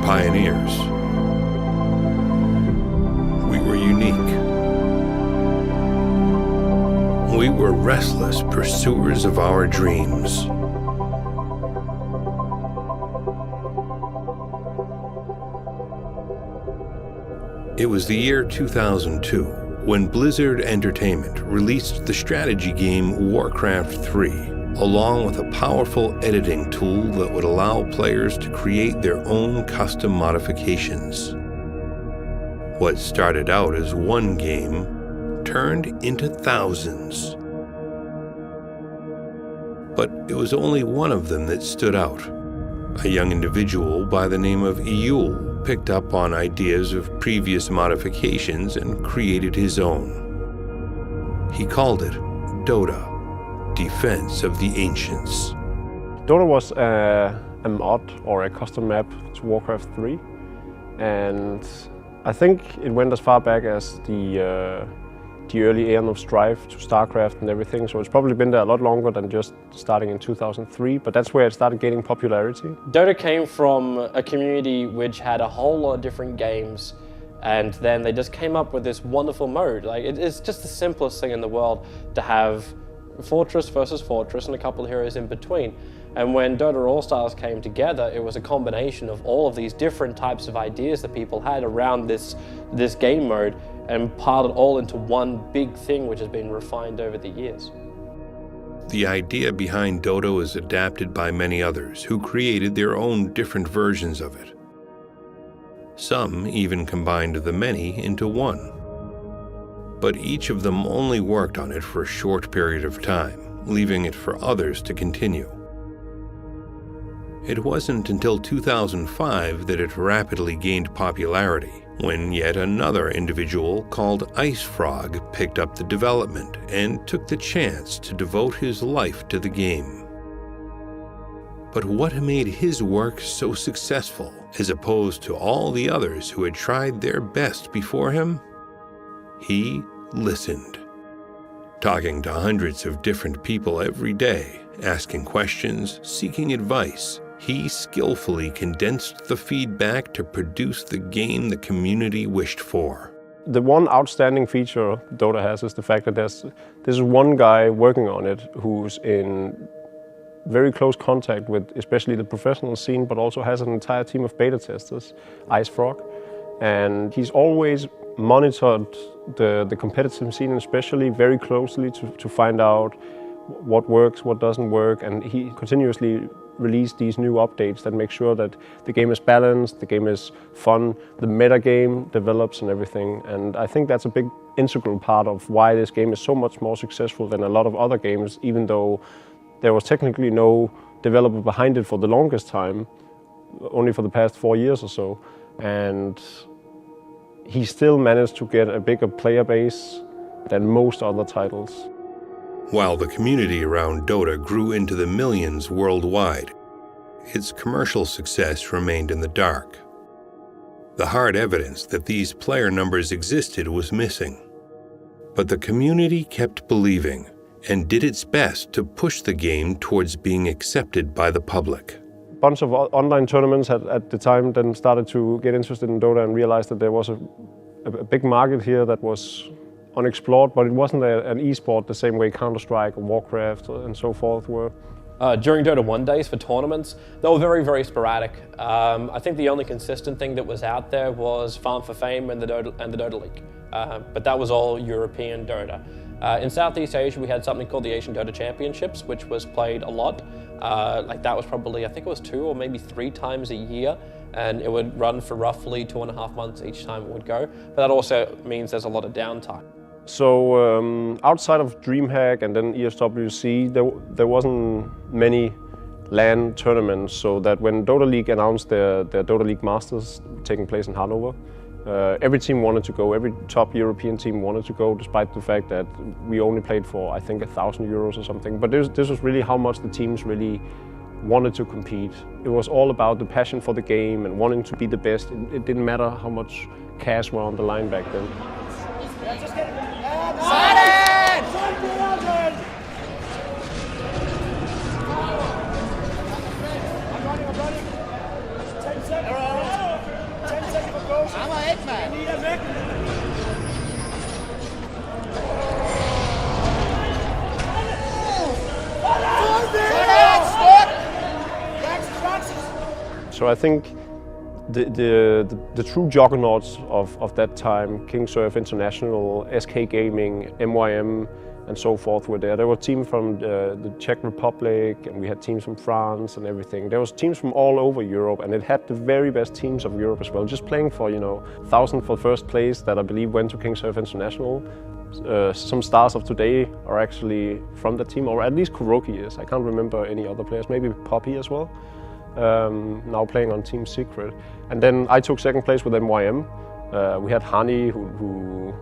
Pioneers. We were unique. We were restless pursuers of our dreams. It was the year 2002 when Blizzard Entertainment released the strategy game Warcraft 3, along with a powerful editing tool that would allow players to create their own custom modifications. What started out as one game turned into thousands. But it was only one of them that stood out. A young individual by the name of Yule picked up on ideas of previous modifications and created his own. He called it Dota, Defense of the Ancients. Dota was a mod or a custom map to Warcraft 3, and I think it went as far back as the early Aeon of Strife to StarCraft and everything, so it's probably been there a lot longer than just starting in 2003, but that's where it started gaining popularity. Dota came from a community which had a whole lot of different games, and then they just came up with this wonderful mode. Like, it's just the simplest thing in the world to have Fortress versus Fortress and a couple of heroes in between. And when Dota All-Stars came together, it was a combination of all of these different types of ideas that people had around this game mode and piled it all into one big thing which has been refined over the years. The idea behind Dota was adapted by many others who created their own different versions of it. Some even combined the many into one. But each of them only worked on it for a short period of time, leaving it for others to continue. It wasn't until 2005 that it rapidly gained popularity, when yet another individual called Ice Frog picked up the development and took the chance to devote his life to the game. But what made his work so successful, as opposed to all the others who had tried their best before him? He listened, talking to hundreds of different people every day, asking questions, seeking advice. He skillfully condensed the feedback to produce the game the community wished for. The one outstanding feature Dota has is the fact that there's one guy working on it who's in very close contact with especially the professional scene, but also has an entire team of beta testers, Ice Frog. And he's always monitored the competitive scene, especially very closely to find out what works, what doesn't work, and he continuously released these new updates that make sure that the game is balanced, the game is fun, the meta game develops and everything. And I think that's a big integral part of why this game is so much more successful than a lot of other games, even though there was technically no developer behind it for the longest time, only for the past 4 years or so. And he still managed to get a bigger player base than most other titles. While the community around Dota grew into the millions worldwide, its commercial success remained in the dark. The hard evidence that these player numbers existed was missing. But the community kept believing and did its best to push the game towards being accepted by the public. A bunch of online tournaments at the time then started to get interested in Dota and realized that there was a big market here that was unexplored, but it wasn't an e-sport the same way Counter-Strike or Warcraft and so forth were. During Dota 1 days for tournaments, they were very, very sporadic. I think the only consistent thing that was out there was Farm for Fame and the Dota League. But that was all European Dota. In Southeast Asia, we had something called the Asian Dota Championships, which was played a lot. Like that was probably, I think it was 2 or maybe 3 times a year. and it would run for roughly 2.5 months each time it would go. But that also means there's a lot of downtime. So outside of DreamHack and then ESWC, there wasn't many LAN tournaments, so that when Dota League announced their Dota League Masters taking place in Hanover, every team wanted to go, every top European team wanted to go, despite the fact that we only played for, I think, €1,000 or something. But this was really how much the teams really wanted to compete. It was all about the passion for the game and wanting to be the best. It didn't matter how much cash were on the line back then. So I think the true juggernauts of that time, King Surf International, SK Gaming, MYM, and so forth were there. There were teams from the Czech Republic, and we had teams from France and everything. There was teams from all over Europe, and it had the very best teams of Europe as well. Just playing for, 1,000 for first place that I believe went to King Surf International. Some stars of today are actually from that team, or at least Kuroki is. I can't remember any other players, maybe Poppy as well. Now playing on Team Secret. And then I took second place with MYM. We had Hani, who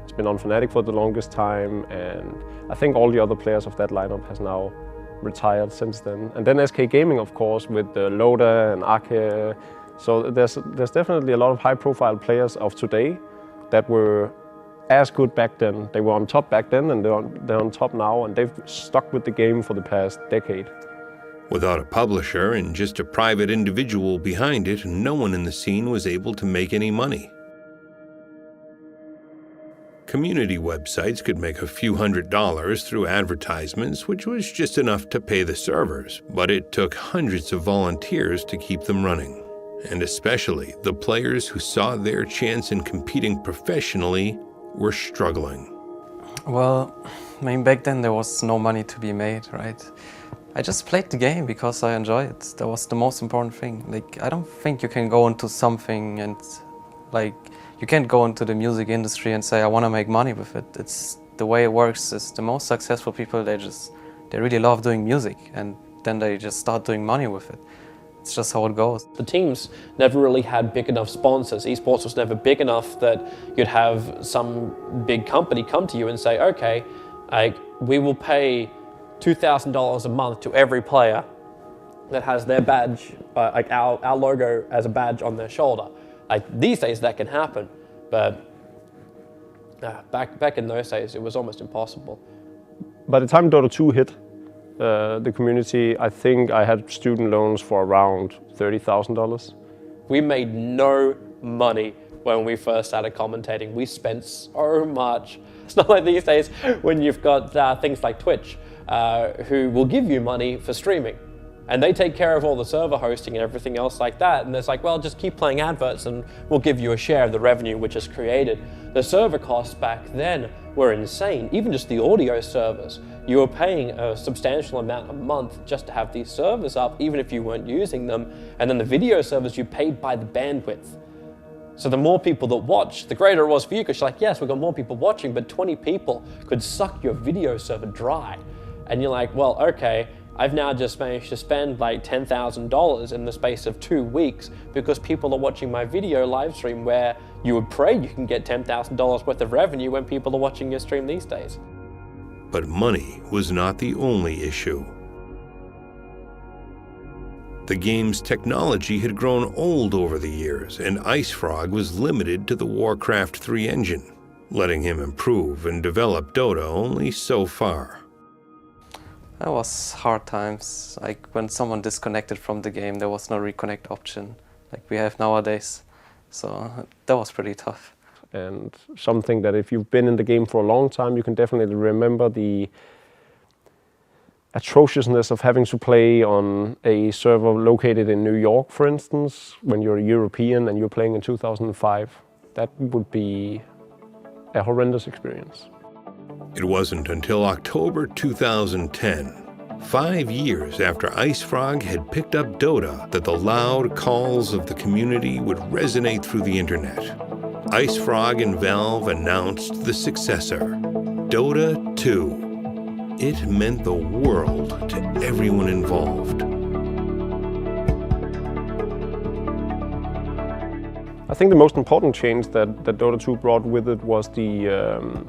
has been on Fnatic for the longest time, and I think all the other players of that lineup has now retired since then. And then SK Gaming, of course, with Loda and Ake. So there's definitely a lot of high-profile players of today that were as good back then. They were on top back then, and they're on top now, and they've stuck with the game for the past decade. Without a publisher and just a private individual behind it, no one in the scene was able to make any money. Community websites could make a few $100s through advertisements, which was just enough to pay the servers, but it took hundreds of volunteers to keep them running. And especially the players who saw their chance in competing professionally were struggling. Well, I mean, back then there was no money to be made, right? I just played the game because I enjoy it. That was the most important thing. Like, I don't think you can go into something and, like, you can't go into the music industry and say, I want to make money with it. It's the way it works is the most successful people, they really love doing music, and then they just start doing money with it. It's just how it goes. The teams never really had big enough sponsors. Esports was never big enough that you'd have some big company come to you and say, okay, we will pay $2,000 a month to every player that has their badge, like our logo as a badge on their shoulder. Like, these days that can happen, but back in those days it was almost impossible. By the time Dota 2 hit the community, I think I had student loans for around $30,000. We made no money when we first started commentating. We spent so much. It's not like these days when you've got things like Twitch, who will give you money for streaming. And they take care of all the server hosting and everything else like that. And it's like, well, just keep playing adverts and we'll give you a share of the revenue which is created. The server costs back then were insane. Even just the audio servers. You were paying a substantial amount a month just to have these servers up, even if you weren't using them. And then the video servers, you paid by the bandwidth. So the more people that watched, the greater it was for you, because you're like, yes, we've got more people watching, but 20 people could suck your video server dry. And you're like, well, okay, I've now just managed to spend like $10,000 in the space of 2 weeks because people are watching my video live stream, where you would pray you can get $10,000 worth of revenue when people are watching your stream these days. But money was not the only issue. The game's technology had grown old over the years, and IceFrog was limited to the Warcraft 3 engine, letting him improve and develop Dota only so far. That was hard times. Like, when someone disconnected from the game, there was no reconnect option like we have nowadays. So that was pretty tough. And something that if you've been in the game for a long time, you can definitely remember the atrociousness of having to play on a server located in New York, for instance, when you're a European and you're playing in 2005. That would be a horrendous experience. It wasn't until October 2010 5 years after IceFrog had picked up Dota, that the loud calls of the community would resonate through the internet. IceFrog and Valve announced the successor, Dota 2. It meant the world to everyone involved. I think the most important change that Dota 2 brought with it was the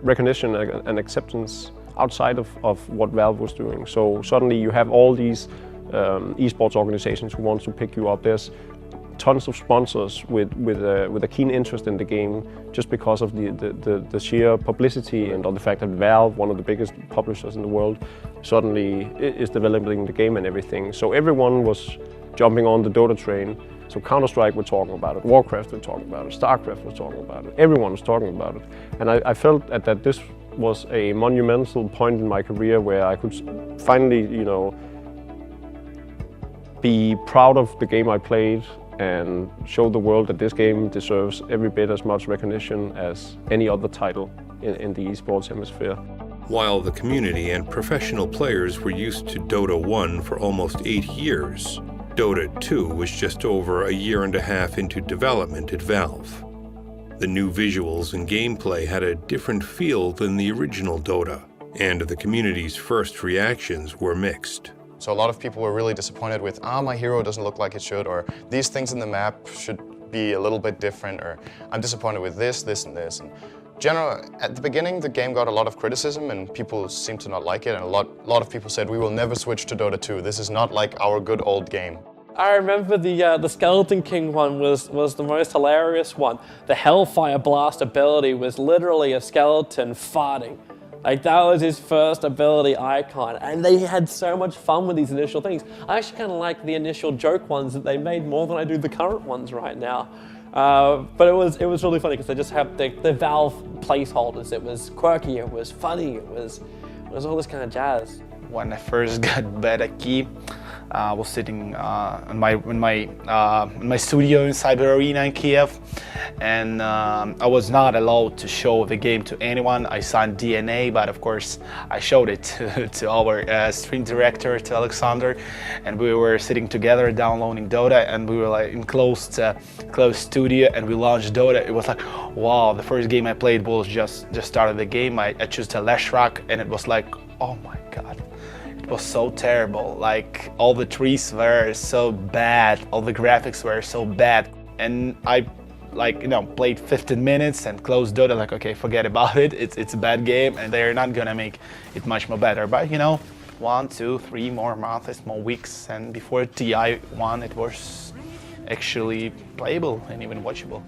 recognition and acceptance outside of what Valve was doing. So suddenly you have all these esports organizations who want to pick you up. There's tons of sponsors with a keen interest in the game just because of the sheer publicity and the fact that Valve, one of the biggest publishers in the world, suddenly is developing the game and everything. So everyone was jumping on the Dota train. So Counter-Strike were talking about it, Warcraft were talking about it, StarCraft was talking about it, everyone was talking about it. And I felt that this was a monumental point in my career where I could finally, be proud of the game I played and show the world that this game deserves every bit as much recognition as any other title in the esports hemisphere. While the community and professional players were used to Dota 1 for almost 8 years, Dota 2 was just over a year and a half into development at Valve. The new visuals and gameplay had a different feel than the original Dota, and the community's first reactions were mixed. So a lot of people were really disappointed with, my hero doesn't look like it should, or these things in the map should be a little bit different, or I'm disappointed with this, and this. And at the beginning, the game got a lot of criticism and people seemed to not like it, and a lot of people said, we will never switch to Dota 2. This is not like our good old game. I remember the Skeleton King one was the most hilarious one. The Hellfire Blast ability was literally a skeleton farting. Like, that was his first ability icon, and they had so much fun with these initial things. I actually kind of like the initial joke ones that they made more than I do the current ones right now. But it was really funny because they just have the Valve placeholders. It was quirky, it was funny, it was all this kind of jazz. When I first got bad at Key, I was sitting in my studio inside the arena in Kiev, and I was not allowed to show the game to anyone. I signed DNA, but of course I showed it to our stream director, to Alexander, and we were sitting together downloading Dota, and we were like in closed studio, and we launched Dota. It was like, wow, the first game I played was just started the game. I chose the Leshrac, and it was like, oh my god. It was so terrible, like all the trees were so bad, all the graphics were so bad. And I played 15 minutes and closed Dota, like, okay, forget about it, it's a bad game and they're not gonna make it much more better. But 1, 2, 3 more months, more weeks, and before TI1 it was actually playable and even watchable.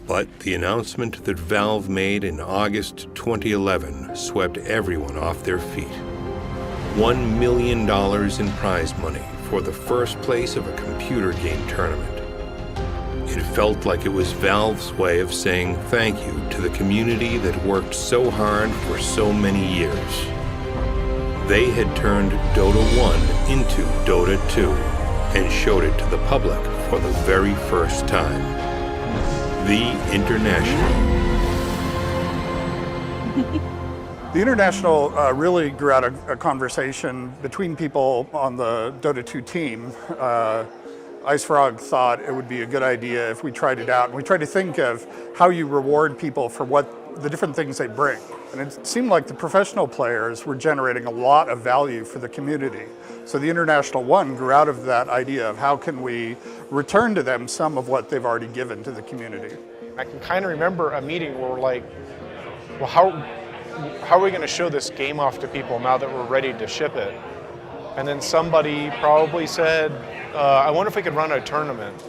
But the announcement that Valve made in August 2011 swept everyone off their feet. $1 million in prize money for the first place of a computer game tournament. It felt like it was Valve's way of saying thank you to the community that worked so hard for so many years. They had turned Dota 1 into Dota 2 and showed it to the public for the very first time. The International. The International really grew out a conversation between people on the Dota 2 team. IceFrog thought it would be a good idea if we tried it out. And we tried to think of how you reward people for the different things they bring. And it seemed like the professional players were generating a lot of value for the community. So the International One grew out of that idea of how can we return to them some of what they've already given to the community. I can kind of remember a meeting where we're like, well, how are we going to show this game off to people now that we're ready to ship it? And then somebody probably said, I wonder if we could run a tournament.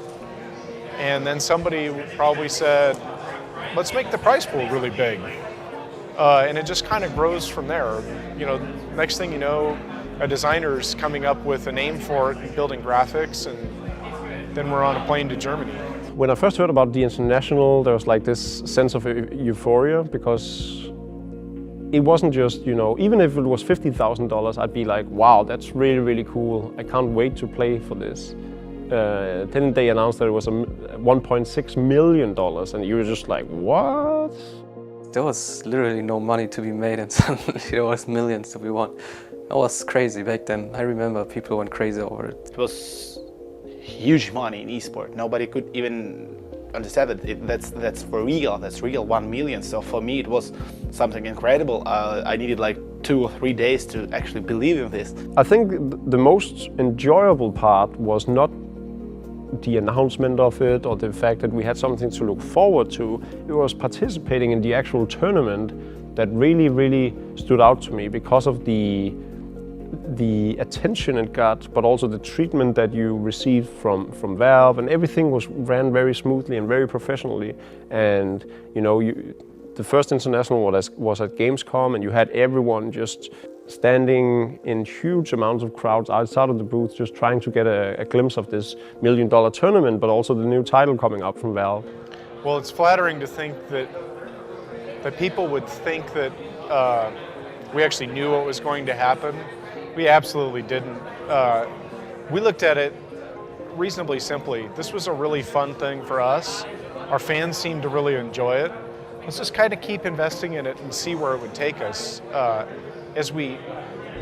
And then somebody probably said, let's make the prize pool really big. And it just kind of grows from there. Next thing you know, a designer's coming up with a name for it and building graphics, and then we're on a plane to Germany. When I first heard about the International, there was like this sense of euphoria because it wasn't just, even if it was $50,000, I'd be like, wow, that's really, really cool. I can't wait to play for this. Then they announced that it was $1.6 million, and you were just like, what? There was literally no money to be made, and suddenly there was millions to be won. It was crazy back then. I remember people went crazy over it. It was huge money in esport. Nobody could even understand that that's for real. That's real, 1 million. So for me, it was something incredible. I needed like 2 or 3 days to actually believe in this. I think the most enjoyable part was not the announcement of it or the fact that we had something to look forward to. It was participating in the actual tournament that really stood out to me because of the attention it got, but also the treatment that you received from Valve, and everything ran very smoothly and very professionally. And you know, the first international was at Gamescom, and you had everyone just standing in huge amounts of crowds outside of the booth, just trying to get a glimpse of this $1 million tournament, but also the new title coming up from Valve. Well, it's flattering to think that people would think that we actually knew what was going to happen. We absolutely didn't. We looked at it reasonably simply. This was a really fun thing for us. Our fans seemed to really enjoy it. Let's just kind of keep investing in it and see where it would take us. As we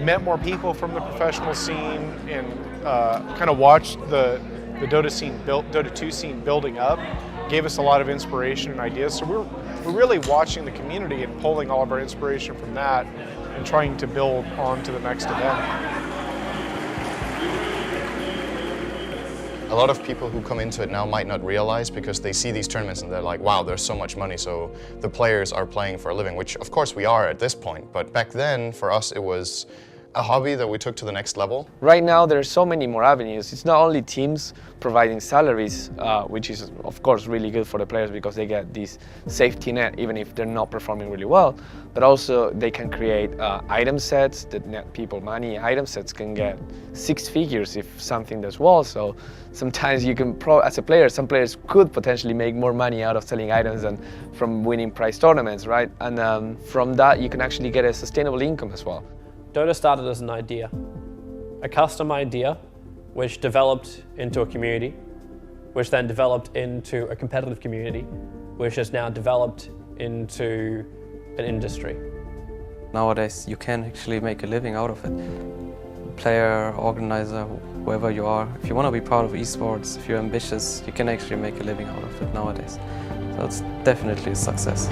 met more people from the professional scene and kind of watched the Dota 2 scene building up, gave us a lot of inspiration and ideas. So we're really watching the community and pulling all of our inspiration from that and trying to build on to the next event. A lot of people who come into it now might not realize, because they see these tournaments and they're like, wow, there's so much money, so the players are playing for a living, which of course we are at this point. But back then, for us, it was a hobby that we took to the next level. Right now, there are so many more avenues. It's not only teams providing salaries, which is of course really good for the players because they get this safety net even if they're not performing really well, but also they can create item sets that net people money. Item sets can get 6 figures if something does well, so sometimes you can, as a player, some players could potentially make more money out of selling items than from winning prize tournaments, right? And from that you can actually get a sustainable income as well. Dota started as an idea, a custom idea, which developed into a community, which then developed into a competitive community, which has now developed into an industry. Nowadays, you can actually make a living out of it. Player, organizer, whoever you are, if you want to be part of esports, if you're ambitious, you can actually make a living out of it nowadays. So it's definitely a success.